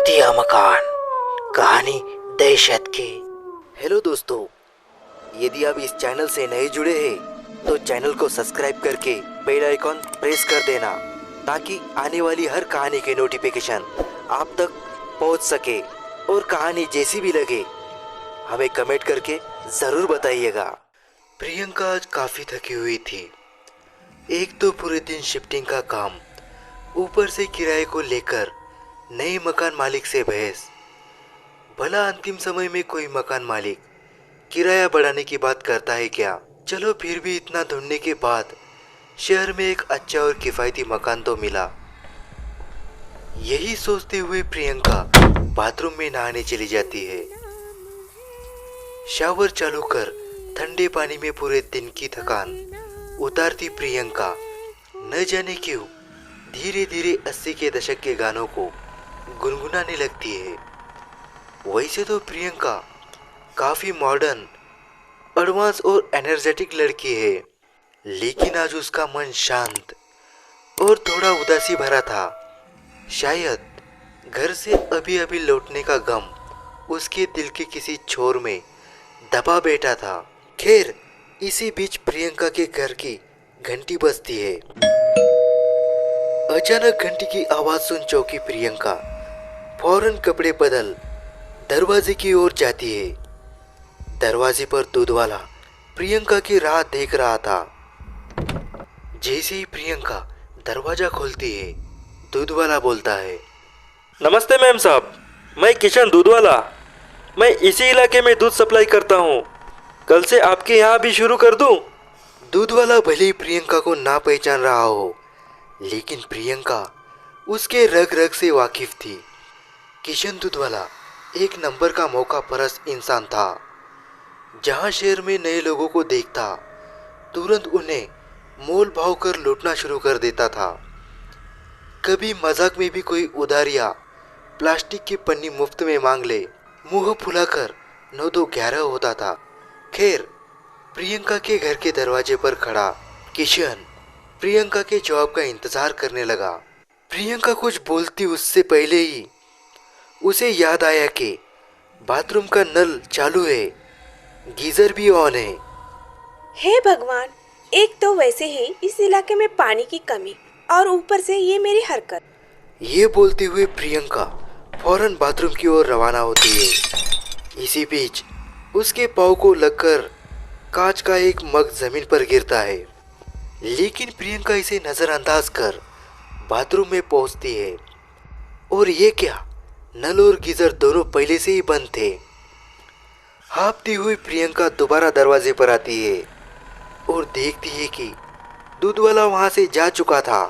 भूतिया मकान, कहानी दहशत की। हेलो दोस्तों, यदि आप इस चैनल से नए जुड़े हैं तो चैनल को सब्सक्राइब करके बेल आइकॉन प्रेस कर देना ताकि आने वाली हर कहानी के नोटिफिकेशन आप तक पहुंच सके। और कहानी जैसी भी लगे हमें कमेंट करके ज़रूर बताइएगा। प्रियंका आज काफ़ी थकी हुई थी। एक तो पूरे दिन शिफ्टिंग का काम, ऊपर से किराए को लेकर नए मकान मालिक से बहस। भला अंतिम समय में कोई मकान मालिक किराया बढ़ाने की बात करता है क्या? चलो फिर भी इतना ढूंढने के बाद शहर में एक अच्छा और किफायती मकान तो मिला। यही सोचते हुए प्रियंका बाथरूम में नहाने चली जाती है। शावर चालू कर ठंडे पानी में पूरे दिन की थकान उतारती प्रियंका न जाने क्यों धीरे धीरे 80 के दशक के गानों को गुनगुनाने लगती है। वैसे तो प्रियंका काफी मॉडर्न, एडवांस और एनर्जेटिक लड़की है, लेकिन आज उसका मन शांत और थोड़ा उदासी भरा था। शायद घर से अभी अभी लौटने का गम उसके दिल के किसी छोर में दबा बैठा था। खैर, इसी बीच प्रियंका के घर की घंटी बजती है। अचानक घंटी की आवाज सुन चौंकी प्रियंका फौरन कपड़े बदल दरवाजे की ओर जाती है। दरवाजे पर दूध वाला प्रियंका की राह देख रहा था। जैसे ही प्रियंका दरवाजा खोलती है, दूध वाला बोलता है, नमस्ते मैम साहब, मैं किशन दूध वाला। मैं इसी इलाके में दूध सप्लाई करता हूँ। कल से आपके यहाँ भी शुरू कर दूँ? दूध वाला भले ही प्रियंका को ना पहचान रहा हो, लेकिन प्रियंका उसके रग रग से वाकिफ थी। किशन दूध वाला एक नंबर का मौका परस्त इंसान था। जहां शहर में नए लोगों को देखता तुरंत उन्हें मोल भाव कर लूटना शुरू कर देता था। कभी मजाक में भी कोई उधार या प्लास्टिक की पन्नी मुफ्त में मांग ले, मुंह फुलाकर 9-2-11 होता था। खैर, प्रियंका के घर के दरवाजे पर खड़ा किशन प्रियंका के जवाब का इंतजार करने लगा। प्रियंका कुछ बोलती उससे पहले ही उसे याद आया कि बाथरूम का नल चालू है, गीजर भी ऑन है। हे भगवान, एक तो वैसे ही इस इलाके में पानी की कमी और ऊपर से ये मेरी हरकत। ये बोलते हुए प्रियंका फौरन बाथरूम की ओर रवाना होती है। इसी बीच उसके पाँव को लगकर कांच का एक मग जमीन पर गिरता है, लेकिन प्रियंका इसे नजरअंदाज कर बाथरूम में पहुंचती है। और ये क्या, नल और गीजर दोनों पहले से ही बंद थे। हाँफती हुई प्रियंका दोबारा दरवाजे पर आती है और देखती है कि दूध वाला वहां से जा चुका था।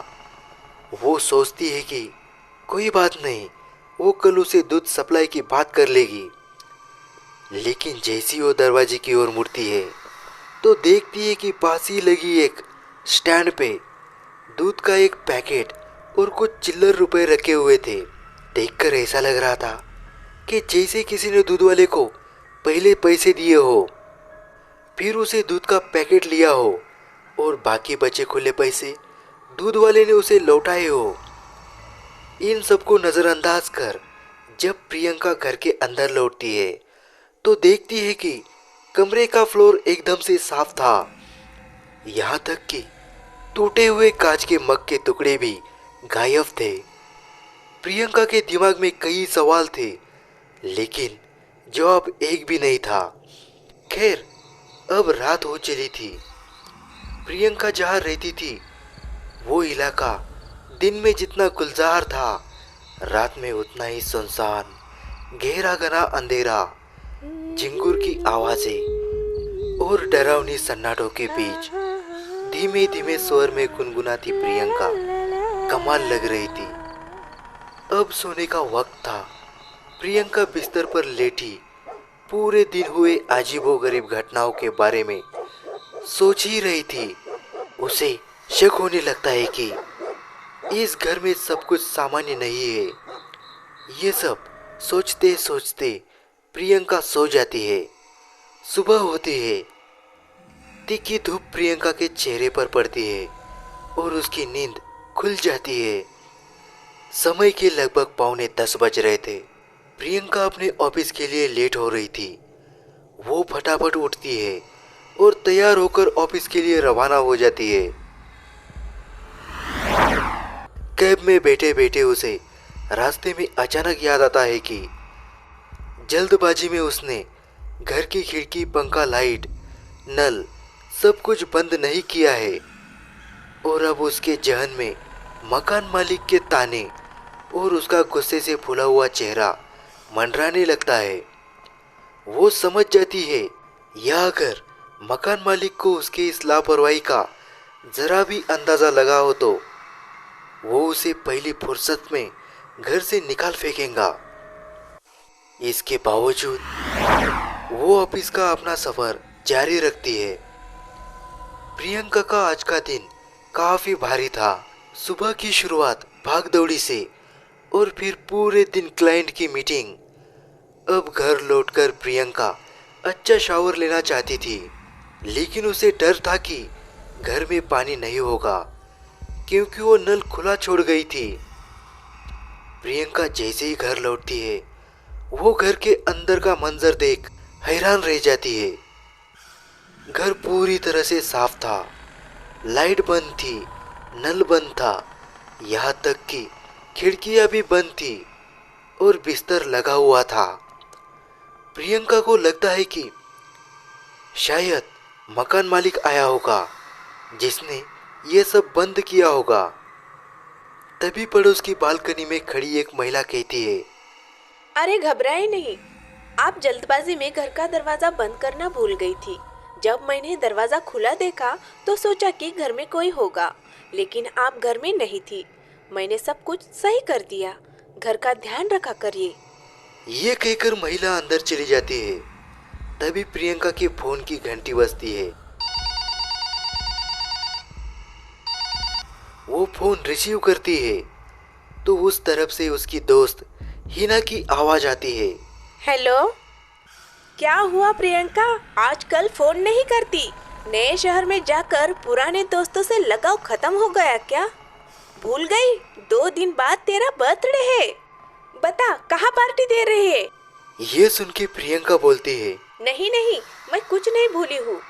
वो सोचती है कि कोई बात नहीं, वो कल उसे दूध सप्लाई की बात कर लेगी। लेकिन जैसी वो दरवाजे की ओर मुड़ती है तो देखती है कि पास ही लगी एक स्टैंड पे दूध का एक पैकेट और कुछ चिल्लर रुपए रखे हुए थे। देखकर ऐसा लग रहा था कि जैसे किसी ने दूध वाले को पहले पैसे दिए हो, फिर उसे दूध का पैकेट लिया हो और बाकी बचे खुले पैसे दूध वाले ने उसे लौटाए हो। इन सबको नजरअंदाज कर जब प्रियंका घर के अंदर लौटती है तो देखती है कि कमरे का फ्लोर एकदम से साफ था। यहाँ तक कि टूटे हुए कांच के मग के टुकड़े भी गायब थे। प्रियंका के दिमाग में कई सवाल थे, लेकिन जवाब एक भी नहीं था। खैर, अब रात हो चली थी। प्रियंका जहाँ रहती थी वो इलाका दिन में जितना गुलजार था, रात में उतना ही सुनसान, गहरा घना अंधेरा, झिंगुर की आवाजें और डरावनी सन्नाटों के बीच धीमे धीमे स्वर में गुनगुनाती प्रियंका कमाल लग रही थी। अब सोने का वक्त था। प्रियंका बिस्तर पर लेटी पूरे दिन हुए अजीबोगरीब घटनाओं के बारे में सोच ही रही थी। उसे शक होने लगता है कि इस घर में सब कुछ सामान्य नहीं है। ये सब सोचते सोचते प्रियंका सो जाती है। सुबह होती है। तीखी धूप प्रियंका के चेहरे पर पड़ती है और उसकी नींद खुल जाती है। समय के लगभग 9:45 बज रहे थे। प्रियंका अपने ऑफिस के लिए लेट हो रही थी। वो फटाफट उठती है और तैयार होकर ऑफिस के लिए रवाना हो जाती है। कैब में बैठे बैठे उसे रास्ते में अचानक याद आता है कि जल्दबाजी में उसने घर की खिड़की, पंखा, लाइट, नल सब कुछ बंद नहीं किया है। और अब उसके जहन में मकान मालिक के ताने और उसका गुस्से से फूला हुआ चेहरा मंडराने लगता है। वो समझ जाती है या अगर मकान मालिक को उसके इस लापरवाही का जरा भी अंदाजा लगा हो तो वो उसे पहली फुर्सत में घर से निकाल फेंकेगा। इसके बावजूद वो ऑफिस का अपना सफर जारी रखती है। प्रियंका का आज का दिन काफी भारी था। सुबह की शुरुआत भागदौड़ी से और फिर पूरे दिन क्लाइंट की मीटिंग। अब घर लौटकर प्रियंका अच्छा शावर लेना चाहती थी, लेकिन उसे डर था कि घर में पानी नहीं होगा क्योंकि वो नल खुला छोड़ गई थी। प्रियंका जैसे ही घर लौटती है वो घर के अंदर का मंजर देख हैरान रह जाती है। घर पूरी तरह से साफ था, लाइट बंद थी, नल बंद था, यहाँ तक कि खिड़कियां भी बंद थी और बिस्तर लगा हुआ था। प्रियंका को लगता है कि शायद मकान मालिक आया होगा जिसने ये सब बंद किया होगा। तभी पड़ोस की बालकनी में खड़ी एक महिला कहती है, अरे घबराए नहीं, आप जल्दबाजी में घर का दरवाजा बंद करना भूल गई थी। जब मैंने दरवाजा खुला देखा तो सोचा कि घर में कोई होगा, लेकिन आप घर में नहीं थी। मैंने सब कुछ सही कर दिया, घर का ध्यान रखा करिए। ये कहकर महिला अंदर चली जाती है। तभी प्रियंका के फोन की घंटी बजती है। वो फोन रिसीव करती है तो उस तरफ से उसकी दोस्त हिना की आवाज आती है। हेलो, क्या हुआ प्रियंका, आजकल फोन नहीं करती? नए शहर में जाकर पुराने दोस्तों से लगाव खत्म हो गया क्या? भूल गई? 2 दिन बाद तेरा बर्थडे है। बता, कहाँ पार्टी दे रही है? ये सुन के प्रियंका बोलती है, नहीं नहीं, मैं कुछ नहीं भूली हूँ।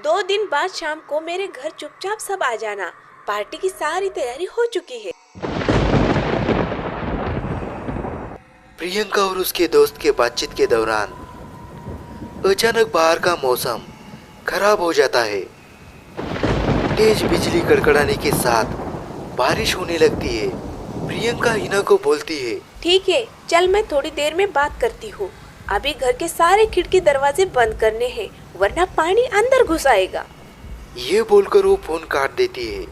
2 दिन बाद शाम को मेरे घर चुपचाप सब आ जाना। पार्टी की सारी तैयारी हो चुकी है। प्रियंका और उसके दोस्त के बातचीत के दौरान अचानक बाहर का मौसम खराब हो जाता है। तेज बिजली कड़कड़ाने के साथ बारिश होने लगती है। प्रियंका हिना को बोलती है, ठीक है, चल मैं थोड़ी देर में बात करती हूँ। अभी घर के सारे खिड़की दरवाजे बंद करने हैं, वरना पानी अंदर घुस आएगा। ये बोलकर वो फोन काट देती है।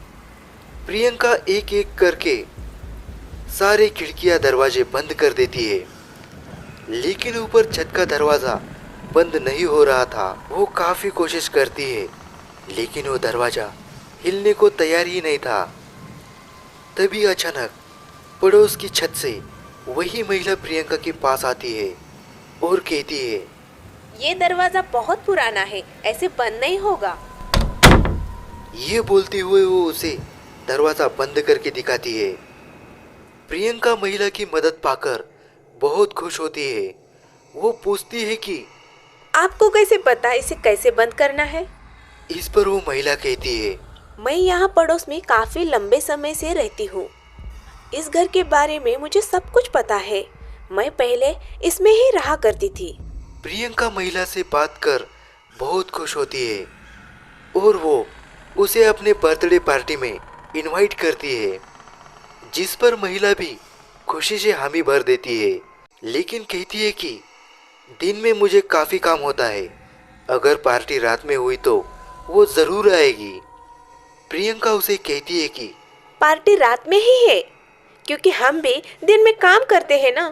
प्रियंका एक एक करके सारे खिड़कियां दरवाजे बंद कर देती है, लेकिन ऊपर छत का दरवाजा बंद नहीं हो रहा था। वो काफी कोशिश करती है, लेकिन वो दरवाजा हिलने को तैयार ही नहीं था। तभी अचानक पड़ोस की छत से वही महिला प्रियंका के पास आती है और कहती है, ये दरवाजा बहुत पुराना है, ऐसे बंद नहीं होगा। ये बोलते हुए वो उसे दरवाजा बंद करके दिखाती है। प्रियंका महिला की मदद पाकर बहुत खुश होती है। वो पूछती है कि आपको कैसे पता इसे कैसे बंद करना है? इस पर वो महिला कहती है, मैं यहाँ पड़ोस में काफी लंबे समय से रहती हूँ। इस घर के बारे में मुझे सब कुछ पता है। मैं पहले इसमें ही रहा करती थी। प्रियंका महिला से बात कर बहुत खुश होती है और वो उसे अपने बर्थडे पार्टी में इनवाइट करती है, जिस पर महिला भी खुशी से हामी भर देती है, लेकिन कहती है कि दिन में मुझे काफ़ी काम होता है। अगर पार्टी रात में हुई तो वो ज़रूर आएगी। प्रियंका उसे कहती है कि पार्टी रात में ही है, क्योंकि हम भी दिन में काम करते हैं ना।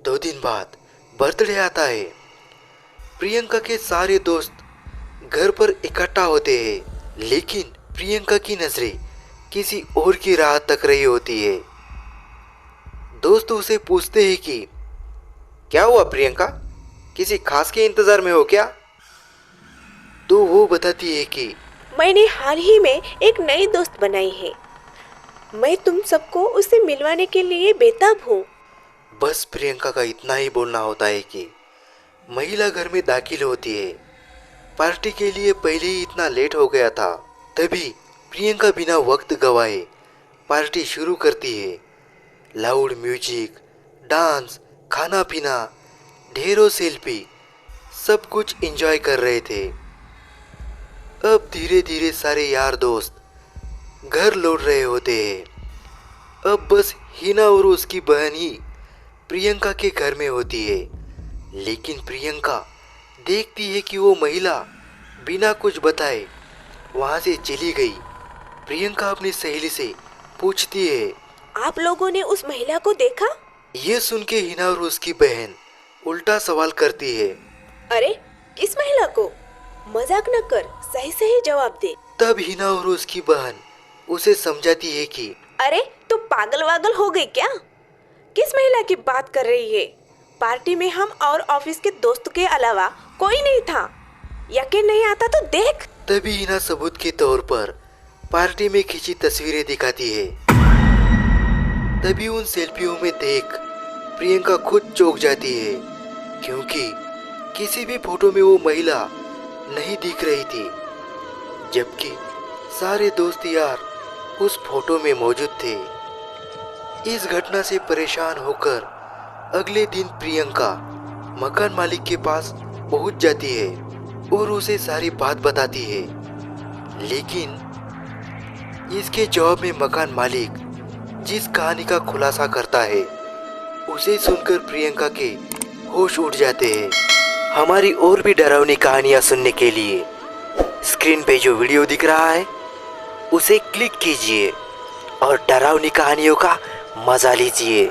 2 दिन बाद बर्थडे आता है। प्रियंका के सारे दोस्त घर पर इकट्ठा होते हैं, लेकिन प्रियंका की नजरें किसी और की राह तक रही होती है। दोस्त उसे पूछते हैं कि क्या हुआ प्रियंका, किसी खास के इंतजार में हो क्या? तो वो बताती है कि मैंने हाल ही में एक नई दोस्त बनाई है। मैं तुम सबको उससे मिलवाने के लिए बेताब हूँ। बस प्रियंका का इतना ही बोलना होता है कि महिला घर में दाखिल होती है। पार्टी के लिए पहले ही इतना लेट हो गया था, तभी प्रियंका बिना वक्त गवाए पार्टी शुरू करती है। लाउड म्यूजिक, डांस, खाना पीना, ढेरों सेल्फी, सब कुछ एंजॉय कर रहे थे। अब धीरे धीरे सारे यार दोस्त घर लौट रहे होते हैं। अब बस हिना और उसकी बहन ही प्रियंका के घर में होती है। लेकिन प्रियंका देखती है कि वो महिला बिना कुछ बताए वहाँ से चली गई। प्रियंका अपनी सहेली से पूछती है। आप लोगों ने उस महिला को देखा? ये सुन के हिना और उसकी बहन उल्टा सवाल करती है। अरे किस महिला को? मजाक न कर, सही सही जवाब दे। तब हिना और उसकी बहन उसे समझाती है कि अरे तू पागल वागल हो गई क्या? किस महिला की बात कर रही है? पार्टी में हम और ऑफिस के दोस्त के अलावा कोई नहीं था। यकीन नहीं आता तो देख। तभी हिना सबूत के तौर पर पार्टी में खींची तस्वीरें दिखाती है। तभी उन सेल्फियों में देख प्रियंका खुद चौंक जाती है, क्योंकि किसी भी फोटो में वो महिला नहीं दिख रही थी, जबकि सारे दोस्त यार उस फोटो में मौजूद थे। इस घटना से परेशान होकर अगले दिन प्रियंका मकान मालिक के पास पहुंच जाती है और उसे सारी बात बताती है। लेकिन इसके जवाब में मकान मालिक जिस कहानी का खुलासा करता है उसे सुनकर प्रियंका के होश उड़ जाते हैं। हमारी और भी डरावनी कहानियां सुनने के लिए स्क्रीन पे जो वीडियो दिख रहा है उसे क्लिक कीजिए और डरावनी कहानियों का मजा लीजिए।